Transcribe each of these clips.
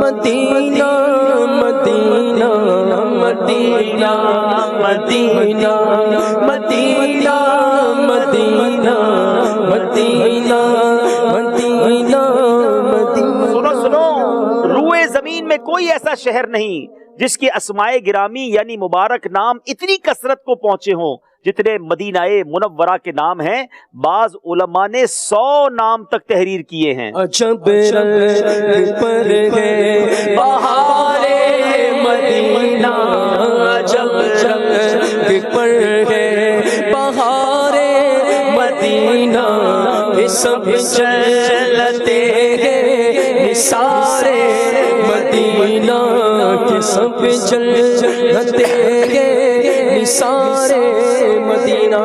مدینہ مدینہ مدینہ مدینہ مدینہ مدینہ مدینہ مدینہ مدینہ۔ سنو سنو، روئے زمین میں کوئی ایسا شہر نہیں جس کے اسمائے گرامی یعنی مبارک نام اتنی کثرت کو پہنچے ہوں جتنے مدینہ منورہ کے نام ہیں۔ بعض علماء نے 100 نام تک تحریر کیے ہیں۔ عجب رنگ پر ہے بہار مدینہ، عجب رنگ پر ہے بہار مدینہ، یہ سب چلتے ہیں نثار مدینہ، کہ سب چلتے ہیں نثار مدینہ۔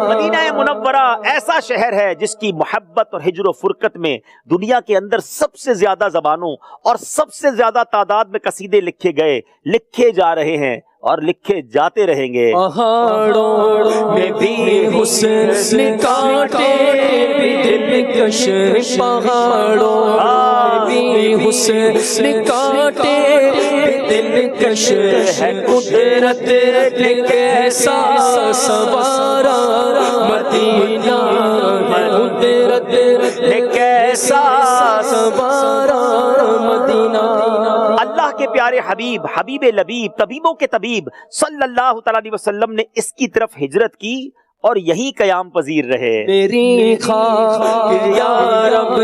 مدینہ منورہ ایسا شہر ہے جس کی محبت اور ہجر و فرقت میں دنیا کے اندر سب سے زیادہ زبانوں اور سب سے زیادہ تعداد میں قصیدے لکھے گئے، لکھے جا رہے ہیں اور لکھے جاتے رہیں گے۔ پہاڑوں میں بھی حسن کاٹے بھی دلکش، پہاڑوں میں بھی حسن کاٹے بھی دلکش ہے، قدرت نے کیسا سوارا مدینہ، قدرت نے کیسا سوارا مدینہ۔ اللہ کے پیارے حبیب، حبیب لبیب، طبیبوں کے طبیب صلی اللہ تعالی علیہ وسلم نے اس کی طرف ہجرت کی اور یہی قیام پذیر رہے۔ میری خاک یا رب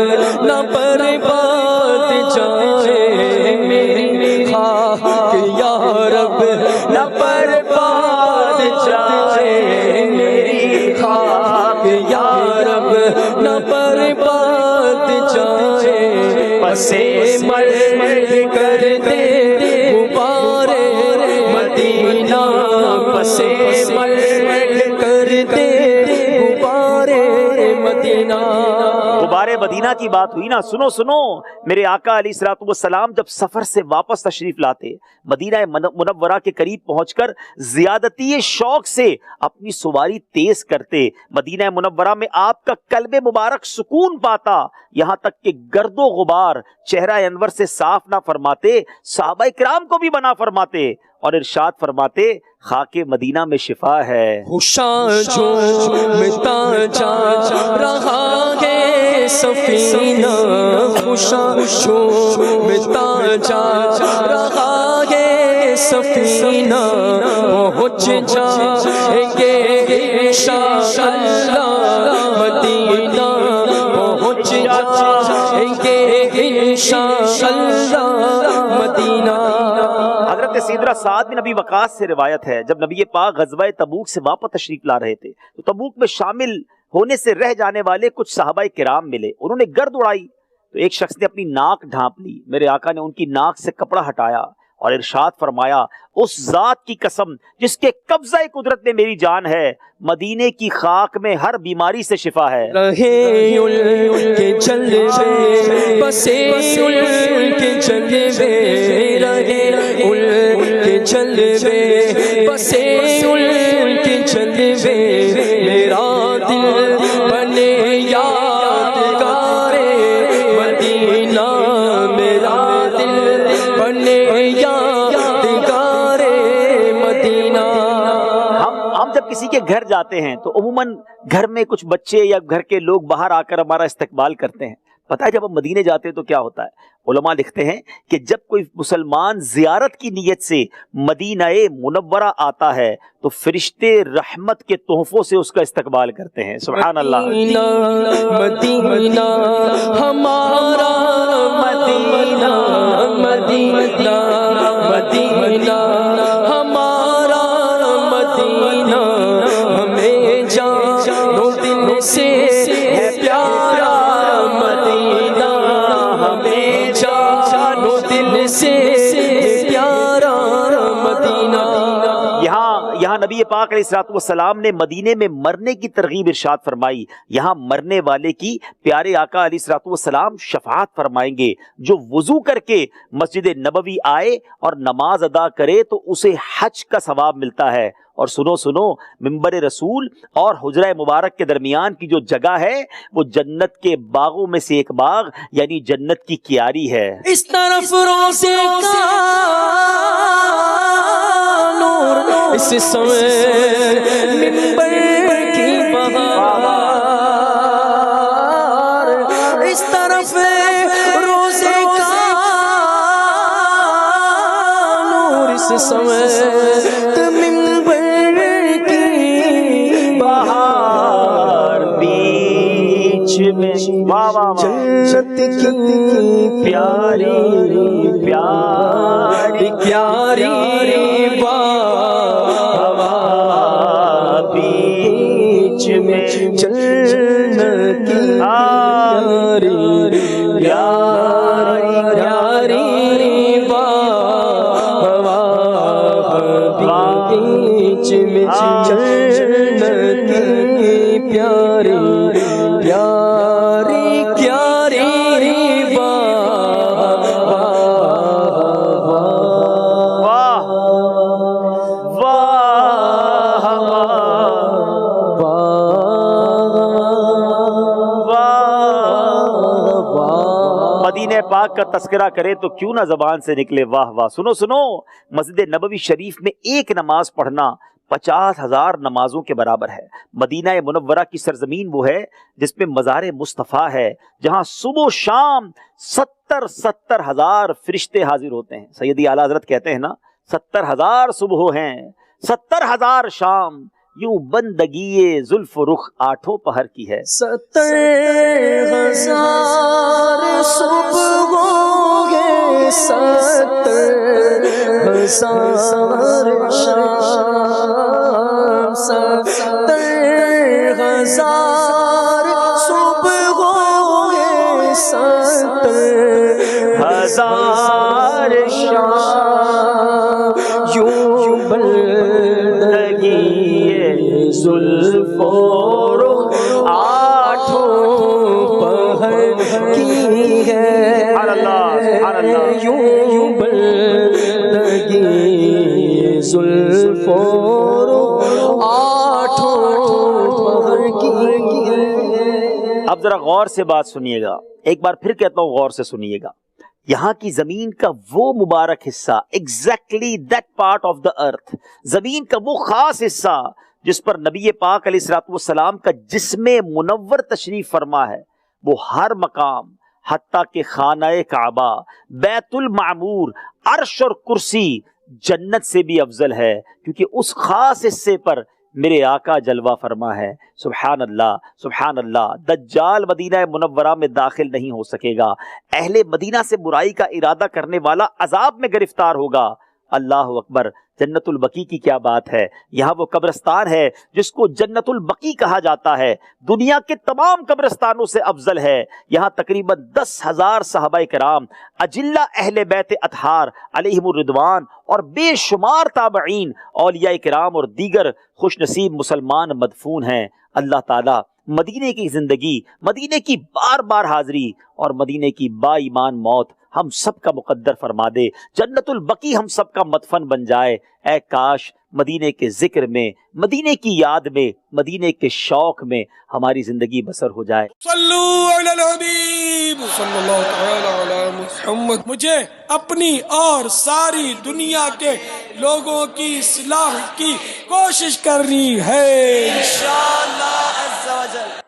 نہ برباد جائے، میری خاک یا رب نہ برباد جائے، میری خاک یا رب نہ برباد جائے، پسے مرگ کر دے غبار مدینہ، پسے مرگ کر دے غبار مدینہ۔ غبار مدینہ کی بات ہوئی نا، سنو سنو، میرے آقا علیہ الصلوۃ والسلام جب سفر سے واپس تشریف لاتے، مدینہ منورہ کے قریب پہنچ کر زیادتی شوق سے اپنی سواری تیز کرتے، مدینہ منورہ میں آپ کا قلب مبارک سکون پاتا، یہاں تک کہ گرد و غبار چہرہ انور سے صاف نہ فرماتے، صحابہ کرام کو بھی بنا فرماتے اور ارشاد فرماتے خاک مدینہ میں شفا ہے۔ خوشاں جھومتا جا رہا ہے سفینہ، خوشاں جھومتا جا رہا ہے سفینہ، پہنچ جائیں گے انشاءاللہ مدینہ، پہنچ جائیں گے انشاءاللہ مدینہ۔ حضرت سیدنا سعد بن ابی وقاص سے روایت ہے، جب نبی پاک غزوہ تبوک سے واپس تشریف لا رہے تھے تو تبوک میں شامل ہونے سے رہ جانے والے کچھ صحابہ کرام ملے، انہوں نے گرد اڑائی تو ایک شخص نے اپنی ناک ڈھانپ لی، میرے آقا نے ان کی ناک سے کپڑا ہٹایا اور ارشاد فرمایا اس ذات کی قسم جس کے قبضہ قدرت میں میری جان ہے، مدینے کی خاک میں ہر بیماری سے شفا ہے۔ رہے ان کے جلوے بسے ان کے جلوے، رہے ان کے جلوے بسے ان کے جلوے، میرا دل بنے یادگار مدینہ، میرا دل بنے یادگار مدینہ۔ ہم جب کسی کے گھر جاتے ہیں تو عموماً گھر میں کچھ بچے یا گھر کے لوگ باہر آ کر ہمارا استقبال کرتے ہیں۔ پتہ ہے جب ہم مدینے جاتے ہیں تو کیا ہوتا ہے؟ علماء لکھتے ہیں کہ جب کوئی مسلمان زیارت کی نیت سے مدینہ منورہ آتا ہے تو فرشتے رحمت کے تحفوں سے اس کا استقبال کرتے ہیں۔ سبحان اللہ۔ مدینہ ہمارا مدینہ، مدینہ مدینہ ہمارا مدینہ، ہمیں جانو دل سے ہے پیارا مدینہ، ہمیں جانو دل سے پیارا مدینہ۔ یہاں نبی پاک علیہ الصلوۃ والسلام نے مدینے میں مرنے کی ترغیب ارشاد فرمائی، یہاں مرنے والے کی پیارے آقا علیہ الصلوۃ والسلام شفاعت فرمائیں گے۔ جو وضو کر کے مسجد نبوی آئے اور نماز ادا کرے تو اسے حج کا ثواب ملتا ہے۔ اور سنو سنو، منبر رسول اور حجرہ مبارک کے درمیان کی جو جگہ ہے وہ جنت کے باغوں میں سے ایک باغ یعنی جنت کی کیاری ہے۔ اس طرف روزے کا نور، اس سمے منبر کی بہار، اس طرف روزے کا نور، اس سمے جنت کی پیاری پیاری پیاری ہوا، بیچ میں جنت کی پیاری پیاری ہوا، بیچ میں جنت کی پیاری مدینہ پاک کا تذکرہ کرے تو کیوں نہ زبان سے نکلے واہ واہ۔ سنو سنو، مسجد نبوی شریف میں ایک نماز پڑھنا 50,000 نمازوں کے برابر ہے۔ مدینہ منورہ کی سرزمین وہ ہے جس میں مزار مصطفیٰ ہے، جہاں صبح و شام 70,000 فرشتے حاضر ہوتے ہیں۔ سیدی اعلیٰ حضرت کہتے ہیں نا، 70,000 صبح ہیں، 70,000 شام، یوں بندگی زلف و رخ 8 پہر کی ہے۔ 70,000 صبح ہوں گے، 70,000 شام، 70,000 صبح ہوں گے، 70,000 شام، یوں بندگی زلف و رخ 8 پہر کی ہے۔ یوں بندگی زلف و رخ 8 پہر کی ہے۔ اب ذرا غور سے بات سنیے گا، ایک بار پھر کہتا ہوں غور سے سنیے گا۔ یہاں کی زمین کا وہ مبارک حصہ، exactly that part of the earth، زمین کا وہ خاص حصہ جس پر نبی پاک علیہ الصلوۃ والسلام کا جسم منور تشریف فرما ہے، وہ ہر مقام حتیٰ کہ خانہ کعبہ، بیت المعمور، عرش اور کرسی جنت سے بھی افضل ہے، کیونکہ اس خاص حصے پر میرے آقا جلوہ فرما ہے۔ سبحان اللہ سبحان اللہ۔ دجال مدینہ منورہ میں داخل نہیں ہو سکے گا، اہل مدینہ سے برائی کا ارادہ کرنے والا عذاب میں گرفتار ہوگا۔ اللہ اکبر۔ جنت البقیع کی کیا بات ہے، یہاں وہ قبرستان ہے جس کو جنت البقیع کہا جاتا ہے، دنیا کے تمام قبرستانوں سے افضل ہے۔ یہاں تقریباً 10,000 صحابہ کرام، اجلہ اہل بیت اطہار علیہم الرضوان اور بے شمار تابعین، اولیاء کرام اور دیگر خوش نصیب مسلمان مدفون ہیں۔ اللہ تعالیٰ مدینے کی زندگی، مدینے کی بار بار حاضری اور مدینے کی با ایمان موت ہم سب کا مقدر فرما دے، جنت البقیع ہم سب کا مدفن بن جائے۔ اے کاش مدینے کے ذکر میں، مدینے کی یاد میں، مدینے کے شوق میں ہماری زندگی بسر ہو جائے۔ صلو علی الحبیب صلی اللہ تعالی علی محمد۔ مجھے اپنی اور ساری دنیا کے لوگوں کی اصلاح کی کوشش کرنی ہے انشاءاللہ عز و جل۔